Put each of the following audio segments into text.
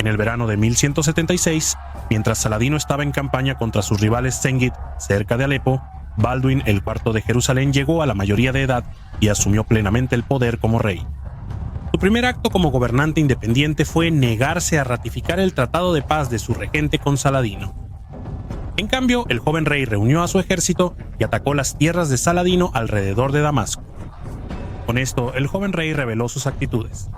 En el verano de 1176, mientras Saladino estaba en campaña contra sus rivales Zengid cerca de Alepo, Balduin el IV de Jerusalén llegó a la mayoría de edad y asumió plenamente el poder como rey. Su primer acto como gobernante independiente fue negarse a ratificar el tratado de paz de su regente con Saladino. En cambio, el joven rey reunió a su ejército y atacó las tierras de Saladino alrededor de Damasco. Con esto, el joven rey reveló sus actitudes.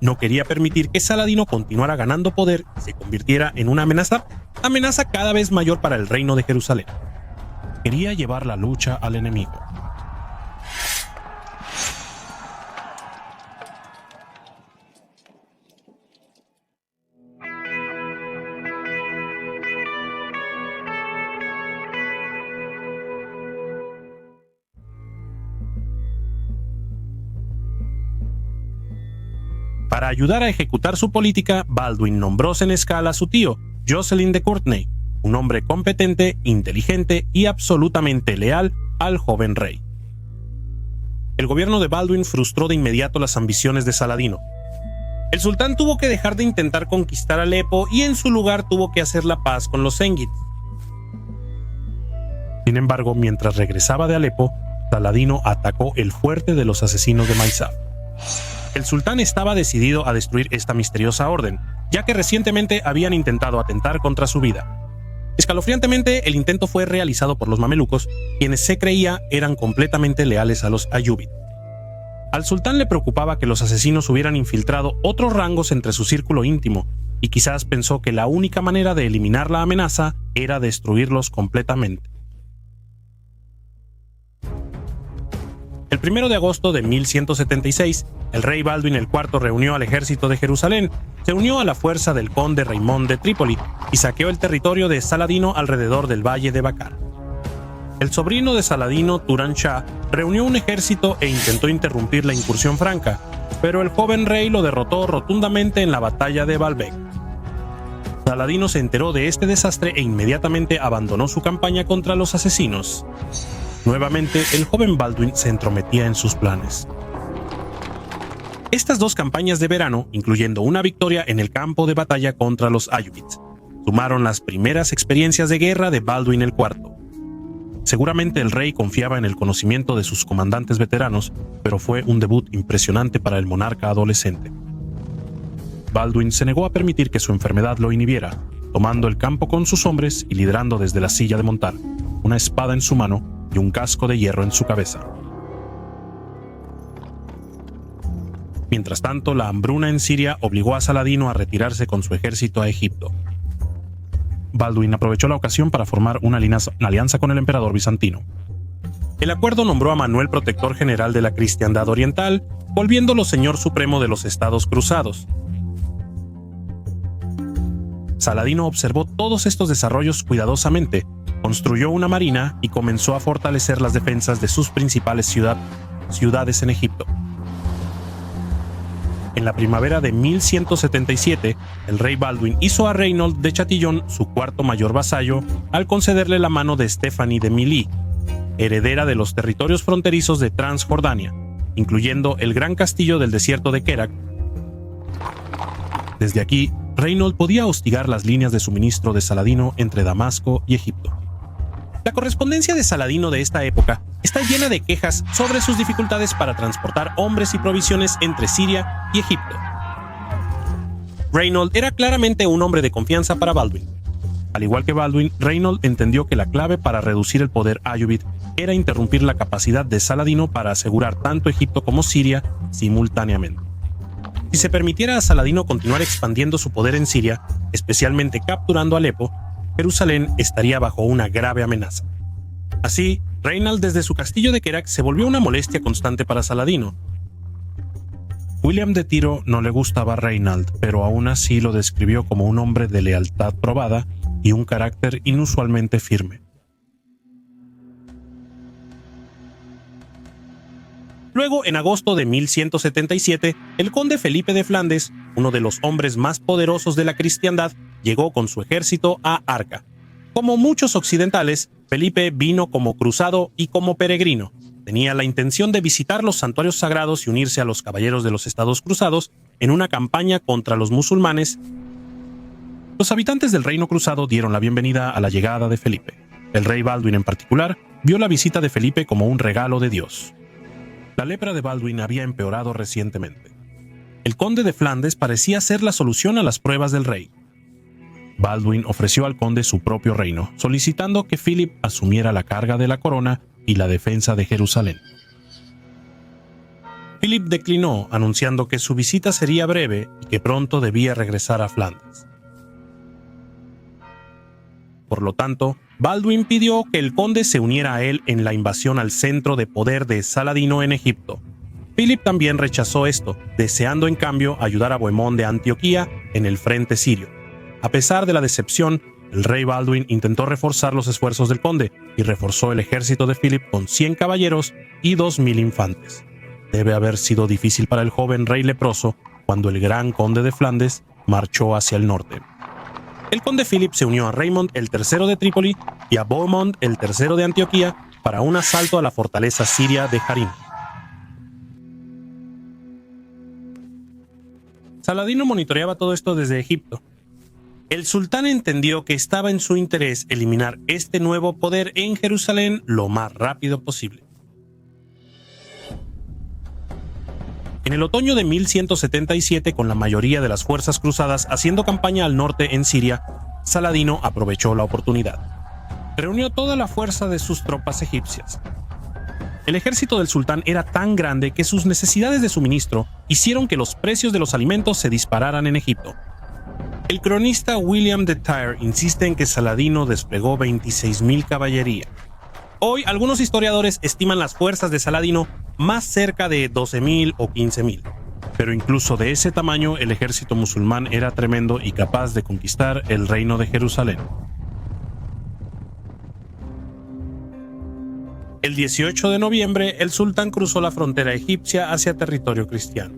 No quería permitir que Saladino continuara ganando poder y se convirtiera en una amenaza cada vez mayor para el reino de Jerusalén. Quería llevar la lucha al enemigo. Para ayudar a ejecutar su política, Balduin nombró senescal a su tío, Jocelyn de Courtenay, un hombre competente, inteligente y absolutamente leal al joven rey. El gobierno de Balduin frustró de inmediato las ambiciones de Saladino. El sultán tuvo que dejar de intentar conquistar Alepo y en su lugar tuvo que hacer la paz con los zengids. Sin embargo, mientras regresaba de Alepo, Saladino atacó el fuerte de los asesinos de Maisaf. El sultán estaba decidido a destruir esta misteriosa orden, ya que recientemente habían intentado atentar contra su vida. Escalofriantemente, el intento fue realizado por los mamelucos, quienes se creía eran completamente leales a los ayúbids. Al sultán le preocupaba que los asesinos hubieran infiltrado otros rangos entre su círculo íntimo, y quizás pensó que la única manera de eliminar la amenaza era destruirlos completamente. El 1 de agosto de 1176, el rey Balduin el IV reunió al ejército de Jerusalén, se unió a la fuerza del conde Raimond de Trípoli y saqueó el territorio de Saladino alrededor del valle de Bacar. El sobrino de Saladino, Turan Shah, reunió un ejército e intentó interrumpir la incursión franca, pero el joven rey lo derrotó rotundamente en la batalla de Baalbek. Saladino se enteró de este desastre e inmediatamente abandonó su campaña contra los asesinos. Nuevamente, el joven Balduin se entrometía en sus planes. Estas dos campañas de verano, incluyendo una victoria en el campo de batalla contra los ayúbids, sumaron las primeras experiencias de guerra de Balduin el IV. Seguramente el rey confiaba en el conocimiento de sus comandantes veteranos, pero fue un debut impresionante para el monarca adolescente. Balduin se negó a permitir que su enfermedad lo inhibiera, tomando el campo con sus hombres y liderando desde la silla de montar, una espada en su mano y un casco de hierro en su cabeza. Mientras tanto, la hambruna en Siria obligó a Saladino a retirarse con su ejército a Egipto. Balduin aprovechó la ocasión para formar una alianza con el emperador bizantino. El acuerdo nombró a Manuel protector general de la cristiandad oriental, volviéndolo señor supremo de los estados cruzados. Saladino observó todos estos desarrollos cuidadosamente, construyó una marina y comenzó a fortalecer las defensas de sus principales ciudades en Egipto. En la primavera de 1177, el rey Balduin hizo a Reynold de Chatillon su cuarto mayor vasallo al concederle la mano de Stephanie de Milly, heredera de los territorios fronterizos de Transjordania, incluyendo el gran castillo del desierto de Kerak. Desde aquí, Reynold podía hostigar las líneas de suministro de Saladino entre Damasco y Egipto. La correspondencia de Saladino de esta época está llena de quejas sobre sus dificultades para transportar hombres y provisiones entre Siria y Egipto. Reynold era claramente un hombre de confianza para Balduin. Al igual que Balduin, Reynold entendió que la clave para reducir el poder ayúbid era interrumpir la capacidad de Saladino para asegurar tanto Egipto como Siria simultáneamente. Si se permitiera a Saladino continuar expandiendo su poder en Siria, especialmente capturando Alepo, Jerusalén estaría bajo una grave amenaza. Así, Reynold desde su castillo de Kerak se volvió una molestia constante para Saladino. William de Tiro no le gustaba a Reynold, pero aún así lo describió como un hombre de lealtad probada y un carácter inusualmente firme. Luego, en agosto de 1177, el conde Felipe de Flandes, uno de los hombres más poderosos de la cristiandad, llegó con su ejército a Arca. Como muchos occidentales, Felipe vino como cruzado y como peregrino. Tenía la intención de visitar los santuarios sagrados y unirse a los caballeros de los estados cruzados en una campaña contra los musulmanes Los habitantes del Reino Cruzado dieron la bienvenida a la llegada de Felipe. El rey Baldwin en particular vio la visita de Felipe como un regalo de Dios. La lepra de Baldwin había empeorado recientemente. El conde de Flandes parecía ser la solución a las pruebas del rey. Baldwin ofreció al conde su propio reino, solicitando que Philip asumiera la carga de la corona y la defensa de Jerusalén. Philip declinó, anunciando que su visita sería breve y que pronto debía regresar a Flandes. Por lo tanto, Baldwin pidió que el conde se uniera a él en la invasión al centro de poder de Saladino en Egipto. Philip también rechazó esto, deseando en cambio ayudar a Bohemond de Antioquía en el frente sirio. A pesar de la decepción, el rey Baldwin intentó reforzar los esfuerzos del conde y reforzó el ejército de Philip con 100 caballeros y 2000 infantes. Debe haber sido difícil para el joven rey leproso cuando el gran conde de Flandes marchó hacia el norte. El conde Philip se unió a Raymond el III de Trípoli y a Bohemond el III de Antioquía para un asalto a la fortaleza siria de Harim. Saladino monitoreaba todo esto desde Egipto. El sultán entendió que estaba en su interés eliminar este nuevo poder en Jerusalén lo más rápido posible. En el otoño de 1177, con la mayoría de las fuerzas cruzadas haciendo campaña al norte en Siria, Saladino aprovechó la oportunidad. Reunió toda la fuerza de sus tropas egipcias. El ejército del sultán era tan grande que sus necesidades de suministro hicieron que los precios de los alimentos se dispararan en Egipto. El cronista William de Tyre insiste en que Saladino desplegó 26.000 caballería. Hoy, algunos historiadores estiman las fuerzas de Saladino más cerca de 12.000 o 15.000. Pero incluso de ese tamaño, el ejército musulmán era tremendo y capaz de conquistar el reino de Jerusalén. El 18 de noviembre, el sultán cruzó la frontera egipcia hacia territorio cristiano.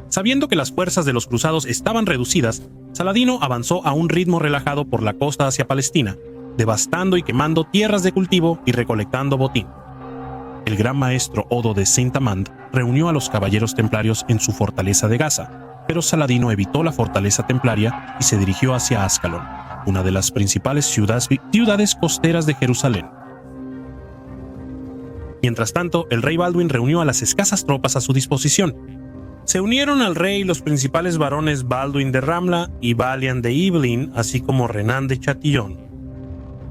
Sabiendo que las fuerzas de los cruzados estaban reducidas, Saladino avanzó a un ritmo relajado por la costa hacia Palestina, devastando y quemando tierras de cultivo y recolectando botín. El gran maestro Odo de Saint-Amand reunió a los caballeros templarios en su fortaleza de Gaza, pero Saladino evitó la fortaleza templaria y se dirigió hacia Ascalón, una de las principales ciudades costeras de Jerusalén. Mientras tanto, el rey Baldwin reunió a las escasas tropas a su disposición. Se unieron al rey los principales varones Baldwin de Ramla y Balian de Ibelin, así como Renan de Chatillon.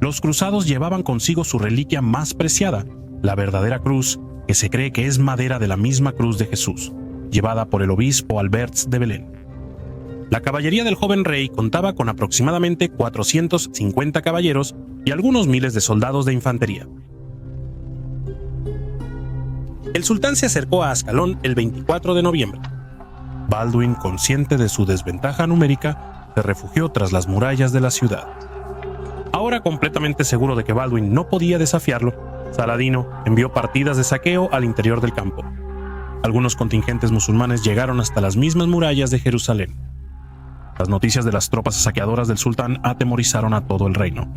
Los cruzados llevaban consigo su reliquia más preciada, la verdadera cruz, que se cree que es madera de la misma cruz de Jesús, llevada por el obispo Alberts de Belén. La caballería del joven rey contaba con aproximadamente 450 caballeros y algunos miles de soldados de infantería. El sultán se acercó a Ascalón el 24 de noviembre. Baldwin, consciente de su desventaja numérica, se refugió tras las murallas de la ciudad. Ahora completamente seguro de que Baldwin no podía desafiarlo, Saladino envió partidas de saqueo al interior del campo. Algunos contingentes musulmanes llegaron hasta las mismas murallas de Jerusalén. Las noticias de las tropas saqueadoras del sultán atemorizaron a todo el reino.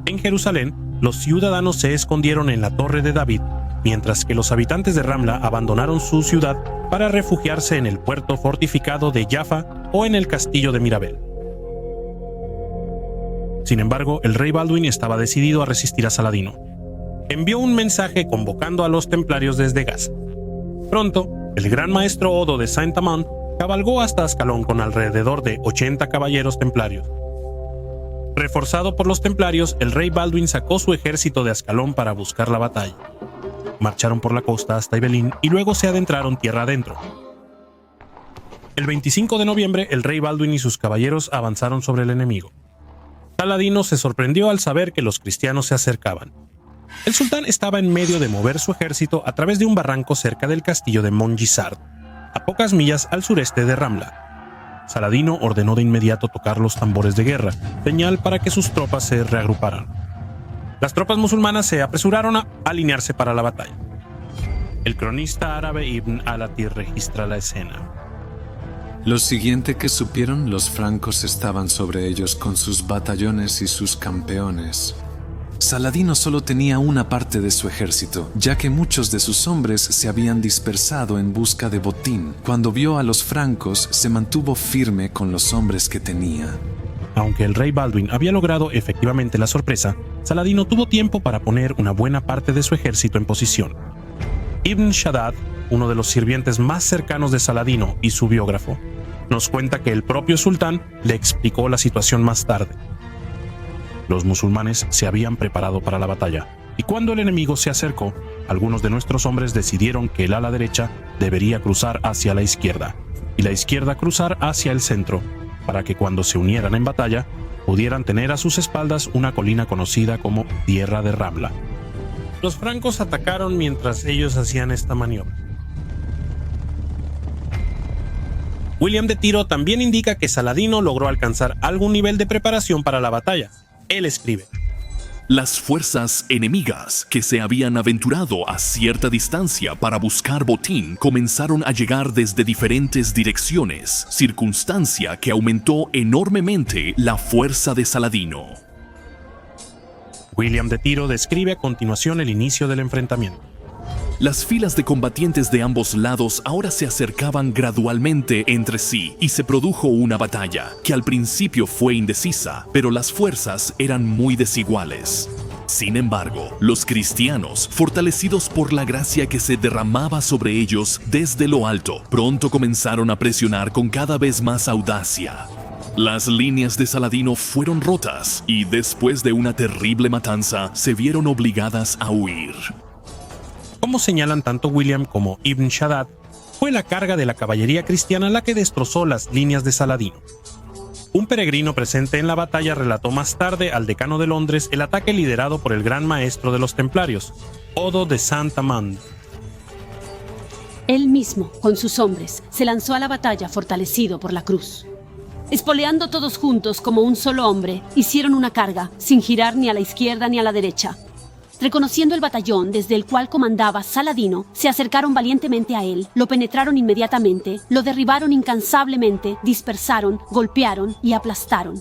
En Jerusalén, los ciudadanos se escondieron en la Torre de David, mientras que los habitantes de Ramla abandonaron su ciudad para refugiarse en el puerto fortificado de Jaffa o en el castillo de Mirabel. Sin embargo, el rey Baldwin estaba decidido a resistir a Saladino. Envió un mensaje convocando a los templarios desde Gaza. Pronto, el gran maestro Odo de Saint-Amand cabalgó hasta Ascalón con alrededor de 80 caballeros templarios. Reforzado por los templarios, el rey Baldwin sacó su ejército de Ascalón para buscar la batalla. Marcharon por la costa hasta Ibelín y luego se adentraron tierra adentro. El 25 de noviembre, el rey Baldwin y sus caballeros avanzaron sobre el enemigo. Saladino se sorprendió al saber que los cristianos se acercaban. El sultán estaba en medio de mover su ejército a través de un barranco cerca del castillo de Montgisard, a pocas millas al sureste de Ramla. Saladino ordenó de inmediato tocar los tambores de guerra, señal para que sus tropas se reagruparan. Las tropas musulmanas se apresuraron a alinearse para la batalla. El cronista árabe Ibn al-Athir registra la escena. Lo siguiente que supieron, los francos estaban sobre ellos con sus batallones y sus campeones. Saladino solo tenía una parte de su ejército, ya que muchos de sus hombres se habían dispersado en busca de botín. Cuando vio a los francos, se mantuvo firme con los hombres que tenía. Aunque el rey Baldwin había logrado efectivamente la sorpresa, Saladino tuvo tiempo para poner una buena parte de su ejército en posición. Ibn Shaddad, uno de los sirvientes más cercanos de Saladino y su biógrafo, nos cuenta que el propio sultán le explicó la situación más tarde. Los musulmanes se habían preparado para la batalla, y cuando el enemigo se acercó, algunos de nuestros hombres decidieron que el ala derecha debería cruzar hacia la izquierda, y la izquierda cruzar hacia el centro, para que cuando se unieran en batalla, pudieran tener a sus espaldas una colina conocida como Tierra de Ramla. Los francos atacaron mientras ellos hacían esta maniobra. William de Tiro también indica que Saladino logró alcanzar algún nivel de preparación para la batalla. Él escribe: las fuerzas enemigas que se habían aventurado a cierta distancia para buscar botín comenzaron a llegar desde diferentes direcciones, circunstancia que aumentó enormemente la fuerza de Saladino. William de Tiro describe a continuación el inicio del enfrentamiento. Las filas de combatientes de ambos lados ahora se acercaban gradualmente entre sí y se produjo una batalla, que al principio fue indecisa, pero las fuerzas eran muy desiguales. Sin embargo, los cristianos, fortalecidos por la gracia que se derramaba sobre ellos desde lo alto, pronto comenzaron a presionar con cada vez más audacia. Las líneas de Saladino fueron rotas y después de una terrible matanza se vieron obligadas a huir. Como señalan tanto William como Ibn Shaddad, fue la carga de la caballería cristiana la que destrozó las líneas de Saladino. Un peregrino presente en la batalla relató más tarde al decano de Londres el ataque liderado por el gran maestro de los templarios, Odo de Saint-Amand. Él mismo, con sus hombres, se lanzó a la batalla fortalecido por la cruz. Espoleando todos juntos como un solo hombre, hicieron una carga, sin girar ni a la izquierda ni a la derecha. Reconociendo el batallón desde el cual comandaba Saladino, se acercaron valientemente a él, lo penetraron inmediatamente, lo derribaron incansablemente, dispersaron, golpearon y aplastaron.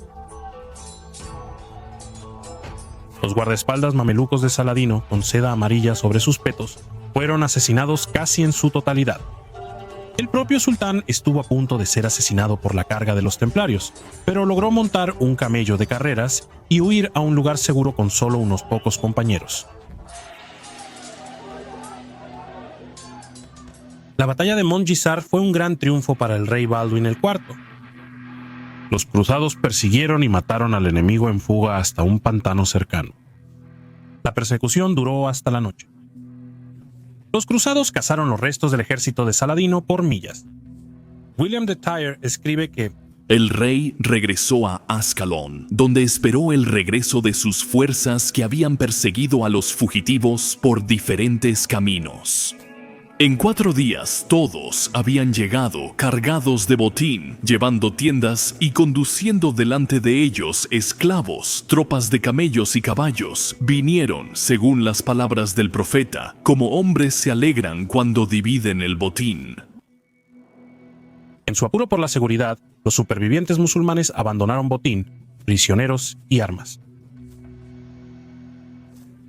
Los guardaespaldas mamelucos de Saladino, con seda amarilla sobre sus petos, fueron asesinados casi en su totalidad. El propio sultán estuvo a punto de ser asesinado por la carga de los templarios, pero logró montar un camello de carreras y huir a un lugar seguro con solo unos pocos compañeros. La batalla de Montgisart fue un gran triunfo para el rey Baldwin IV. Los cruzados persiguieron y mataron al enemigo en fuga hasta un pantano cercano. La persecución duró hasta la noche. Los cruzados cazaron los restos del ejército de Saladino por millas. William de Tyre escribe que el rey regresó a Ascalón, donde esperó el regreso de sus fuerzas que habían perseguido a los fugitivos por diferentes caminos. En 4 días todos habían llegado cargados de botín, llevando tiendas y conduciendo delante de ellos esclavos, tropas de camellos y caballos. Vinieron, según las palabras del profeta, como hombres se alegran cuando dividen el botín. En su apuro por la seguridad, los supervivientes musulmanes abandonaron botín, prisioneros y armas.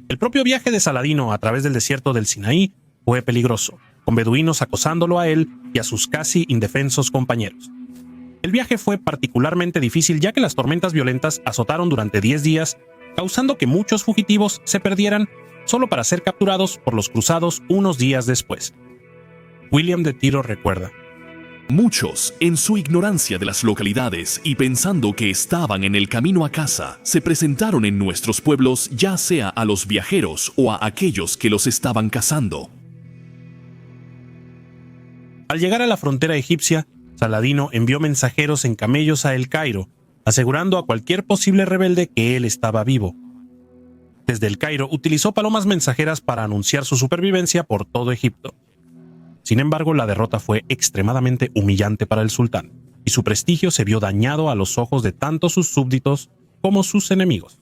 El propio viaje de Saladino a través del desierto del Sinaí fue peligroso, con beduinos acosándolo a él y a sus casi indefensos compañeros. El viaje fue particularmente difícil ya que las tormentas violentas azotaron durante 10 días, causando que muchos fugitivos se perdieran solo para ser capturados por los cruzados unos días después. William de Tiro recuerda: muchos, en su ignorancia de las localidades y pensando que estaban en el camino a casa, se presentaron en nuestros pueblos, ya sea a los viajeros o a aquellos que los estaban cazando. Al llegar a la frontera egipcia, Saladino envió mensajeros en camellos a El Cairo, asegurando a cualquier posible rebelde que él estaba vivo. Desde El Cairo utilizó palomas mensajeras para anunciar su supervivencia por todo Egipto. Sin embargo, la derrota fue extremadamente humillante para el sultán, y su prestigio se vio dañado a los ojos de tanto sus súbditos como sus enemigos.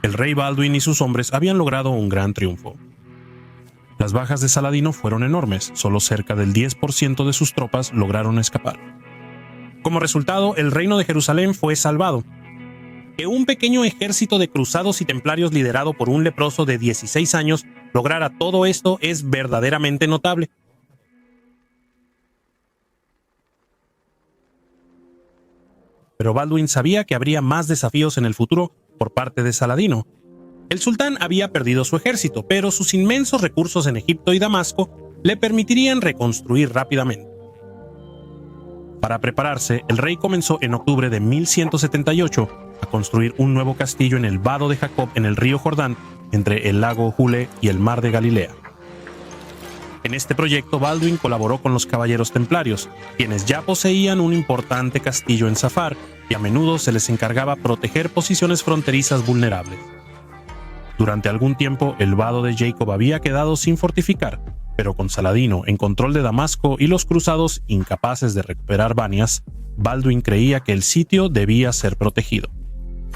El rey Baldwin y sus hombres habían logrado un gran triunfo. Las bajas de Saladino fueron enormes, solo cerca del 10% de sus tropas lograron escapar. Como resultado, el reino de Jerusalén fue salvado. Que un pequeño ejército de cruzados y templarios liderado por un leproso de 16 años lograra todo esto es verdaderamente notable. pero Baldwin sabía que habría más desafíos en el futuro por parte de Saladino. El sultán había perdido su ejército, pero sus inmensos recursos en Egipto y Damasco le permitirían reconstruir rápidamente. Para prepararse, el rey comenzó en octubre de 1178 a construir un nuevo castillo en el Vado de Jacob en el río Jordán, entre el lago Jule y el mar de Galilea. En este proyecto, Baldwin colaboró con los caballeros templarios, quienes ya poseían un importante castillo en Safar y a menudo se les encargaba proteger posiciones fronterizas vulnerables. Durante algún tiempo, el Vado de Jacob había quedado sin fortificar, pero con Saladino en control de Damasco y los cruzados incapaces de recuperar Banias, Baldwin creía que el sitio debía ser protegido.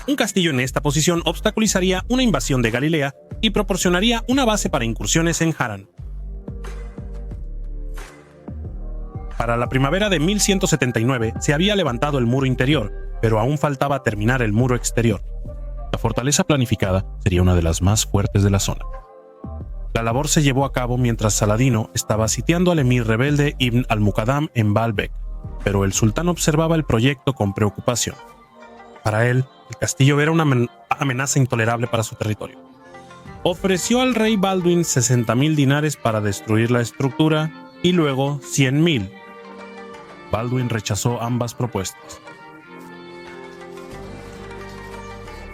Un castillo en esta posición obstaculizaría una invasión de Galilea y proporcionaría una base para incursiones en Harán. Para la primavera de 1179 se había levantado el muro interior, pero aún faltaba terminar el muro exterior. La fortaleza planificada sería una de las más fuertes de la zona. La labor se llevó a cabo mientras Saladino estaba sitiando al emir rebelde Ibn al-Muqaddam en Baalbek, pero el sultán observaba el proyecto con preocupación. Para él, el castillo era una amenaza intolerable para su territorio. Ofreció al rey Baldwin 60.000 dinares para destruir la estructura y luego 100.000. Baldwin rechazó ambas propuestas.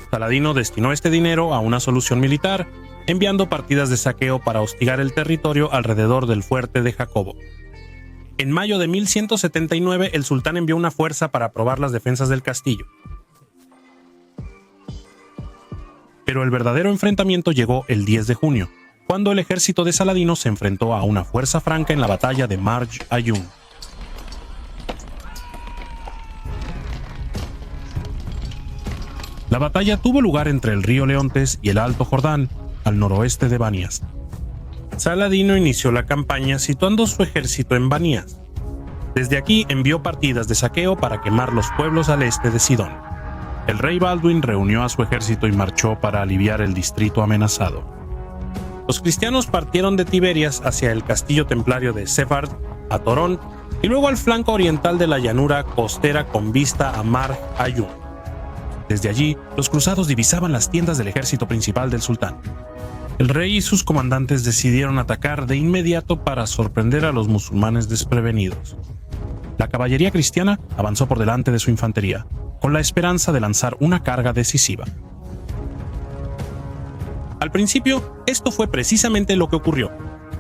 Saladino destinó este dinero a una solución militar, enviando partidas de saqueo para hostigar el territorio alrededor del fuerte de Jacobo. En mayo de 1179, el sultán envió una fuerza para probar las defensas del castillo. Pero el verdadero enfrentamiento llegó el 10 de junio, cuando el ejército de Saladino se enfrentó a una fuerza franca en la batalla de Marj Ayun. La batalla tuvo lugar entre el río Leontes y el Alto Jordán, al noroeste de Banias. Saladino inició la campaña situando su ejército en Banias. Desde aquí envió partidas de saqueo para quemar los pueblos al este de Sidón. El rey Baldwin reunió a su ejército y marchó para aliviar el distrito amenazado. Los cristianos partieron de Tiberias hacia el castillo templario de Sefard, a Torón, y luego al flanco oriental de la llanura costera con vista a Marj Ayun. Desde allí, los cruzados divisaban las tiendas del ejército principal del sultán. El rey y sus comandantes decidieron atacar de inmediato para sorprender a los musulmanes desprevenidos. La caballería cristiana avanzó por delante de su infantería, con la esperanza de lanzar una carga decisiva. Al principio, esto fue precisamente lo que ocurrió.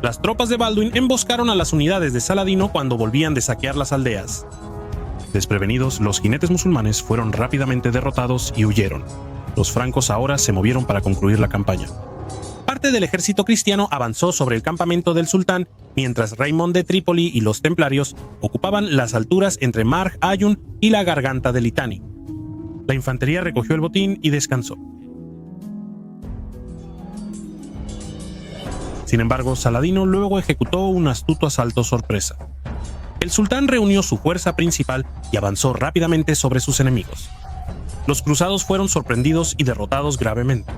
Las tropas de Baldwin emboscaron a las unidades de Saladino cuando volvían de saquear las aldeas. Desprevenidos, los jinetes musulmanes fueron rápidamente derrotados y huyeron. Los francos ahora se movieron para concluir la campaña. Parte del ejército cristiano avanzó sobre el campamento del sultán, mientras Raymond de Trípoli y los templarios ocupaban las alturas entre Marj Ayun y la garganta de Litani. La infantería recogió el botín y descansó. Sin embargo, Saladino luego ejecutó un astuto asalto sorpresa. El sultán reunió su fuerza principal y avanzó rápidamente sobre sus enemigos. Los cruzados fueron sorprendidos y derrotados gravemente.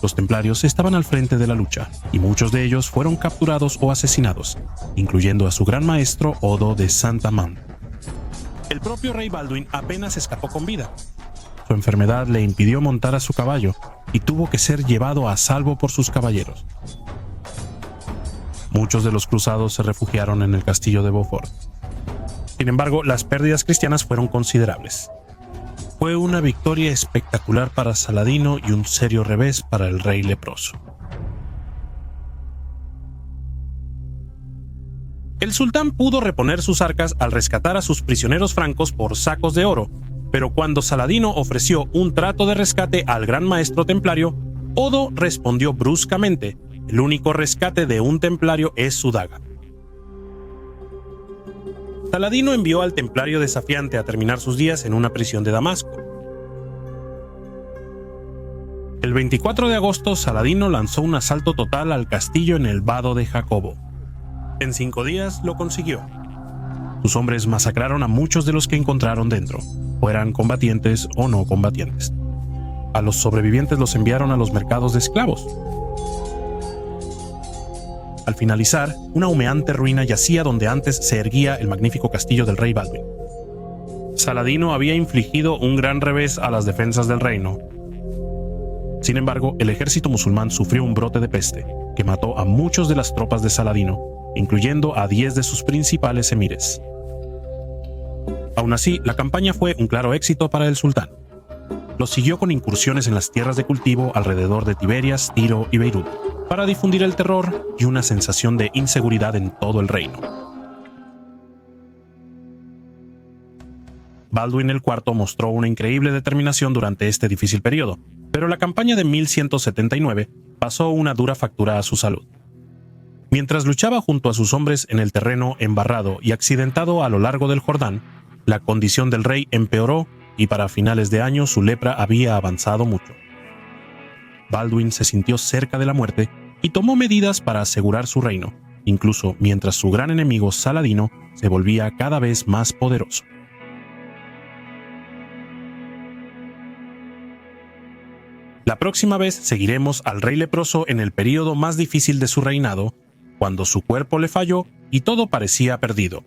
Los templarios estaban al frente de la lucha, y muchos de ellos fueron capturados o asesinados, incluyendo a su gran maestro Odo de Saint-Amand. El propio rey Baldwin apenas escapó con vida. Su enfermedad le impidió montar a su caballo y tuvo que ser llevado a salvo por sus caballeros. Muchos de los cruzados se refugiaron en el castillo de Beaufort. Sin embargo, las pérdidas cristianas fueron considerables. Fue una victoria espectacular para Saladino y un serio revés para el rey leproso. El sultán pudo reponer sus arcas al rescatar a sus prisioneros francos por sacos de oro, pero cuando Saladino ofreció un trato de rescate al gran maestro templario, Odo respondió bruscamente: el único rescate de un templario es su daga. Saladino envió al templario desafiante a terminar sus días en una prisión de Damasco. El 24 de agosto, Saladino lanzó un asalto total al castillo en el Vado de Jacobo. En 5 días lo consiguió. Sus hombres masacraron a muchos de los que encontraron dentro, fueran combatientes o no combatientes. A los sobrevivientes los enviaron a los mercados de esclavos. Al finalizar, una humeante ruina yacía donde antes se erguía el magnífico castillo del rey Baldwin. Saladino había infligido un gran revés a las defensas del reino. Sin embargo, el ejército musulmán sufrió un brote de peste que mató a muchos de las tropas de Saladino, incluyendo a 10 de sus principales emires. Aún así, la campaña fue un claro éxito para el sultán. Lo siguió con incursiones en las tierras de cultivo alrededor de Tiberias, Tiro y Beirut, para difundir el terror y una sensación de inseguridad en todo el reino. Balduin IV mostró una increíble determinación durante este difícil periodo, pero la campaña de 1179 pasó una dura factura a su salud. Mientras luchaba junto a sus hombres en el terreno embarrado y accidentado a lo largo del Jordán, la condición del rey empeoró y para finales de año su lepra había avanzado mucho. Balduin se sintió cerca de la muerte y tomó medidas para asegurar su reino, incluso mientras su gran enemigo Saladino se volvía cada vez más poderoso. La próxima vez seguiremos al rey leproso en el período más difícil de su reinado, cuando su cuerpo le falló y todo parecía perdido.